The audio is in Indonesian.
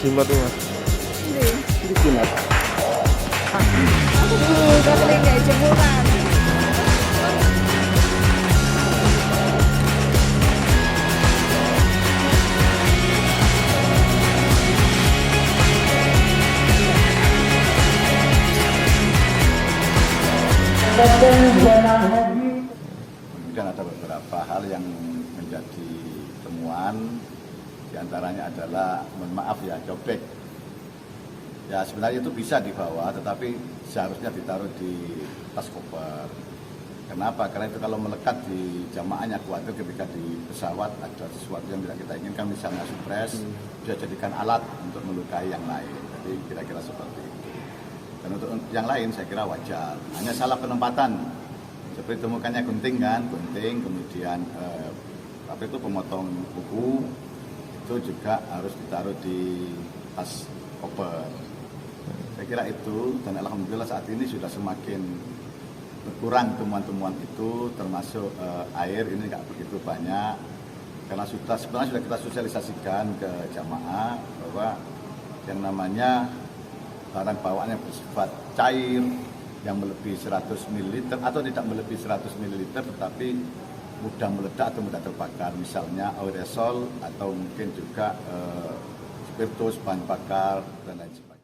Jimat tuh mas. Ini jimat. Udah kering kayak jemuran. Kemudian ada beberapa hal yang menjadi temuan, diantaranya adalah, mohon maaf ya, cobek. Ya sebenarnya itu bisa dibawa, tetapi seharusnya ditaruh di tas koper. Kenapa? Karena itu kalau melekat di jamaahnya, khawatir ketika di pesawat ada sesuatu yang tidak kita inginkan, misalnya supres, dia jadikan alat untuk melukai yang lain. Jadi kira-kira seperti itu. Dan untuk yang lain saya kira wajar. Hanya salah penempatan. Seperti temukannya gunting kan, gunting, kemudian apa itu pemotong buku, itu juga harus ditaruh di tas koper. Saya kira itu, dan alhamdulillah saat ini sudah semakin berkurang temuan-temuan itu, termasuk air ini nggak begitu banyak, karena sebenarnya sudah kita sosialisasikan ke jamaah bahwa yang namanya barang bawaan yang bersifat cair yang melebihi 100 ml atau tidak melebihi 100 ml tetapi mudah meledak atau mudah terbakar, misalnya aerosol atau mungkin juga spiritus, bahan bakar dan lain sebagainya.